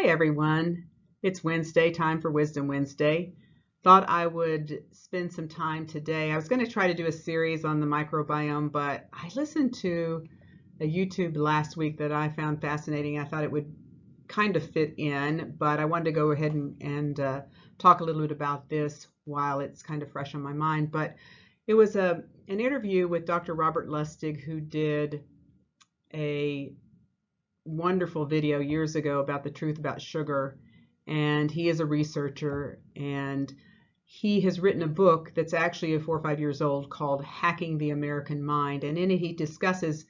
Hi everyone. It's Wednesday, time for Wisdom Wednesday. Thought I would spend some time today. I was going to try to do a series on the microbiome, but I listened to a YouTube last week that I found fascinating. I thought it would kind of fit in, but I wanted to go ahead and talk a little bit about this while it's kind of fresh on my mind. But it was an interview with Dr. Robert Lustig, who did a wonderful video years ago about the truth about sugar, and he is a researcher, and he has written a book that's actually 4 or 5 years old called Hacking the American Mind, and in it he discusses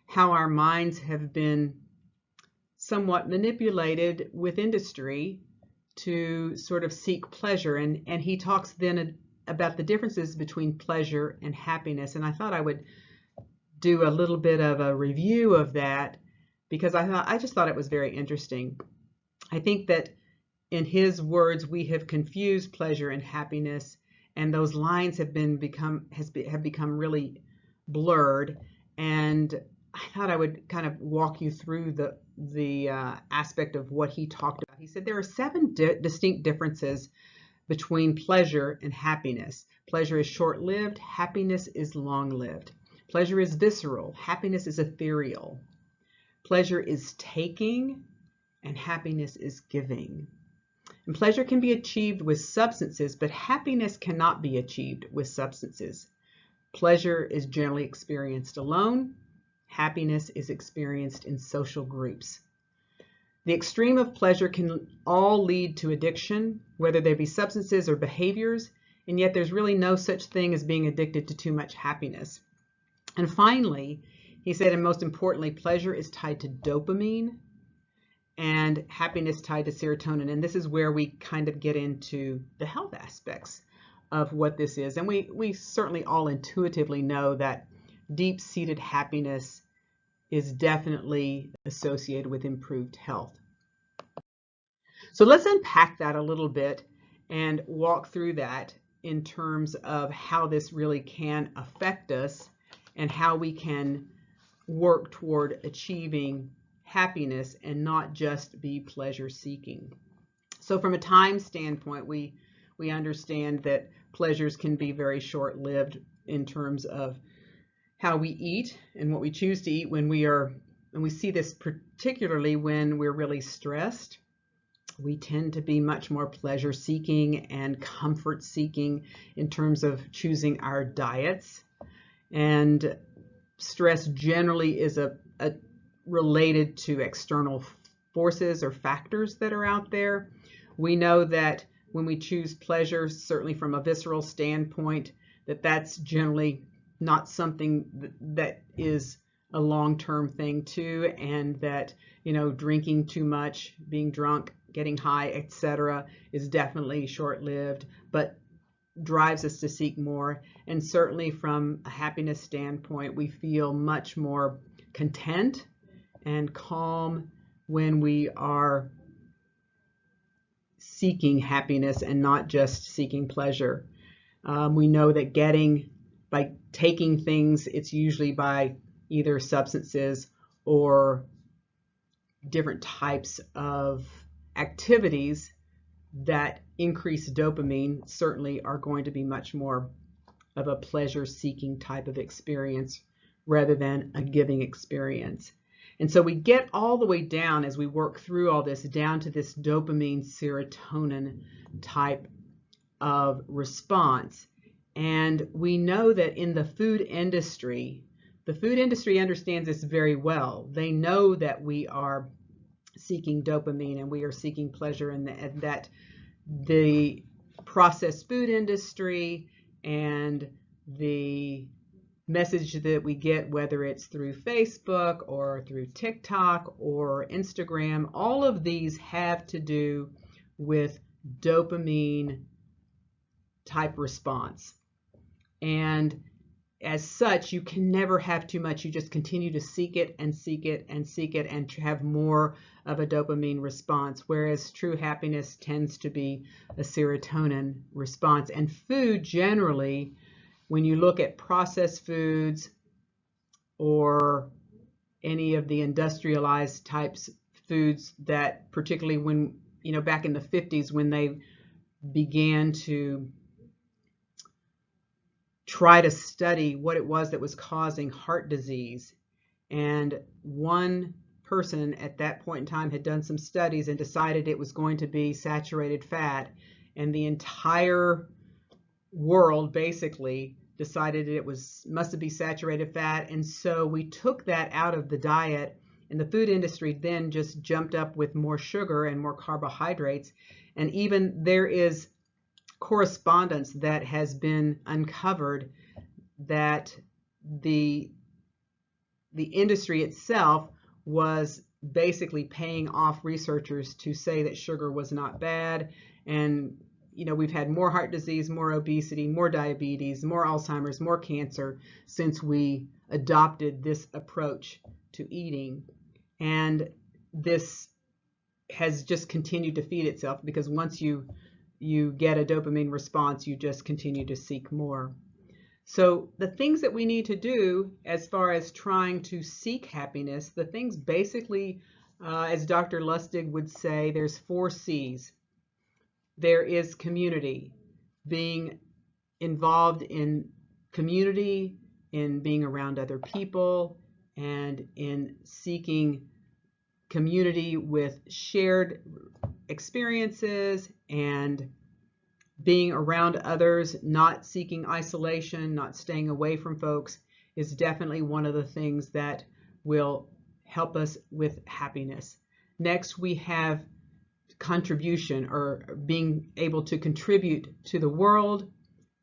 how our minds have been somewhat manipulated with industry to sort of seek pleasure, and he talks then about the differences between pleasure and happiness. And I thought I would do a little bit of a review of that because I just thought it was very interesting. I think that in his words, we have confused pleasure and happiness, and those lines have become really blurred. And I thought I would kind of walk you through the aspect of what he talked about. He said there are 7 distinct differences between pleasure and happiness. Pleasure is short-lived, happiness is long-lived. Pleasure is visceral, happiness is ethereal. Pleasure is taking, and happiness is giving. And pleasure can be achieved with substances, but happiness cannot be achieved with substances. Pleasure is generally experienced alone. Happiness is experienced in social groups. The extreme of pleasure can all lead to addiction, whether they be substances or behaviors, and yet there's really no such thing as being addicted to too much happiness. And finally, he said, and most importantly, pleasure is tied to dopamine and happiness tied to serotonin. And this is where we kind of get into the health aspects of what this is. And we certainly all intuitively know that deep-seated happiness is definitely associated with improved health. So let's unpack that a little bit and walk through that in terms of how this really can affect us and how we can work toward achieving happiness and not just be pleasure seeking. So from a time standpoint, we understand that pleasures can be very short-lived in terms of how we eat and what we choose to eat when and we see this particularly when we're really stressed. We tend to be much more pleasure seeking and comfort seeking in terms of choosing our diets. And stress generally is related to external forces or factors that are out there. We know that when we choose pleasure, certainly from a visceral standpoint, that's generally not something that is a long-term thing too, and that, drinking too much, being drunk, getting high, etc., is definitely short-lived, but drives us to seek more. And certainly from a happiness standpoint, we feel much more content and calm when we are seeking happiness and not just seeking pleasure. We know that by taking things, it's usually by either substances or different types of activities that increase dopamine, certainly are going to be much more of a pleasure-seeking type of experience rather than a giving experience. And so we get all the way down, as we work through all this, down to this dopamine serotonin type of response. And we know that in the food industry understands this very well. They know that we are seeking dopamine and we are seeking pleasure, and that the processed food industry and the message that we get, whether it's through Facebook or through TikTok or Instagram, all of these have to do with dopamine type response. And as such, you can never have too much. You just continue to seek it and seek it and seek it and have more of a dopamine response, whereas true happiness tends to be a serotonin response. And food generally, when you look at processed foods or any of the industrialized types foods that, particularly when, back in the 50s, when they began to try to study what it was that was causing heart disease. And one person at that point in time had done some studies and decided it was going to be saturated fat, and the entire world basically decided it must be saturated fat. And so we took that out of the diet, and the food industry then just jumped up with more sugar and more carbohydrates. And even there is correspondence that has been uncovered that the industry itself was basically paying off researchers to say that sugar was not bad. And we've had more heart disease, more obesity, more diabetes, more Alzheimer's, more cancer since we adopted this approach to eating. And this has just continued to feed itself, because once you get a dopamine response, you just continue to seek more. So the things that we need to do as far as trying to seek happiness, the things basically, as Dr. Lustig would say, there's 4 C's. There is community, being involved in community, in being around other people, and in seeking community with shared experiences, and being around others, not seeking isolation, not staying away from folks, is definitely one of the things that will help us with happiness. Next, we have contribution, or being able to contribute to the world,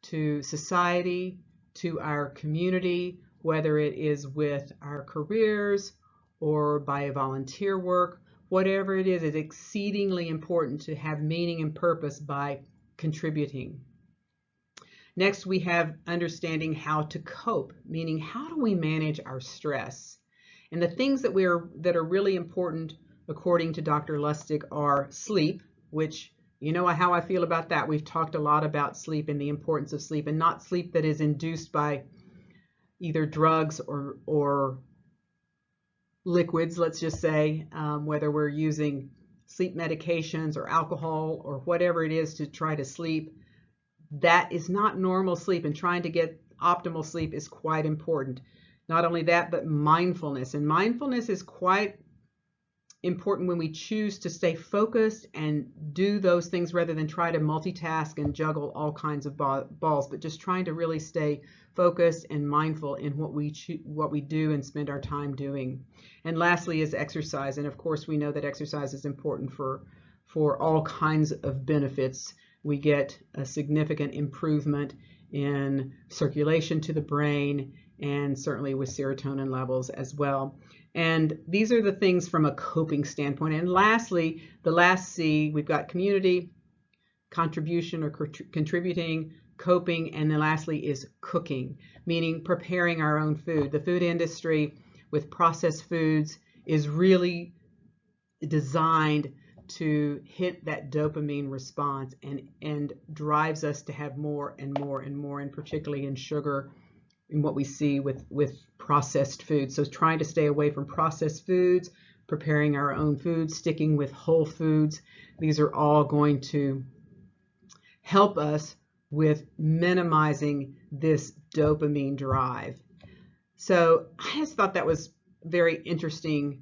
to society, to our community, whether it is with our careers or by volunteer work. Whatever it is exceedingly important to have meaning and purpose by contributing. Next, we have understanding how to cope, meaning how do we manage our stress? And the things that are really important, according to Dr. Lustig, are sleep, which you know how I feel about that. We've talked a lot about sleep and the importance of sleep, and not sleep that is induced by either drugs or liquids, let's just say, whether we're using sleep medications or alcohol or whatever it is to try to sleep. That is not normal sleep, and trying to get optimal sleep is quite important. Not only that, but mindfulness. And mindfulness is quite important when we choose to stay focused and do those things rather than try to multitask and juggle all kinds of balls, but just trying to really stay focused and mindful in what we do and spend our time doing. And lastly is exercise. And of course, we know that exercise is important for all kinds of benefits. We get a significant improvement in circulation to the brain, and certainly with serotonin levels as well. And these are the things from a coping standpoint. And lastly, the last C, we've got community, contribution or contributing, coping, and then lastly is cooking, meaning preparing our own food. The food industry with processed foods is really designed to hit that dopamine response and drives us to have more and more and more, and particularly in sugar, in what we see with processed foods. So trying to stay away from processed foods, preparing our own foods, sticking with whole foods, these are all going to help us with minimizing this dopamine drive. So I just thought that was very interesting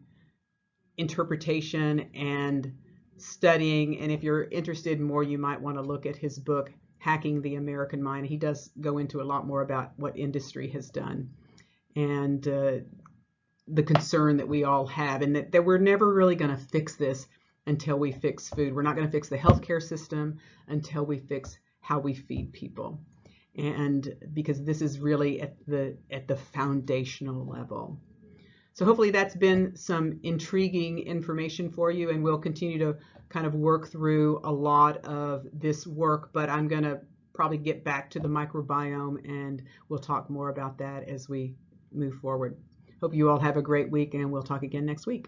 interpretation and studying. And if you're interested more, you might want to look at his book, Hacking the American Mind. He does go into a lot more about what industry has done and the concern that we all have, and that we're never really going to fix this until we fix food. We're not going to fix the healthcare system until we fix how we feed people, and because this is really at the foundational level. So hopefully that's been some intriguing information for you, and we'll continue to kind of work through a lot of this work, but I'm going to probably get back to the microbiome, and we'll talk more about that as we move forward. Hope you all have a great week, and we'll talk again next week.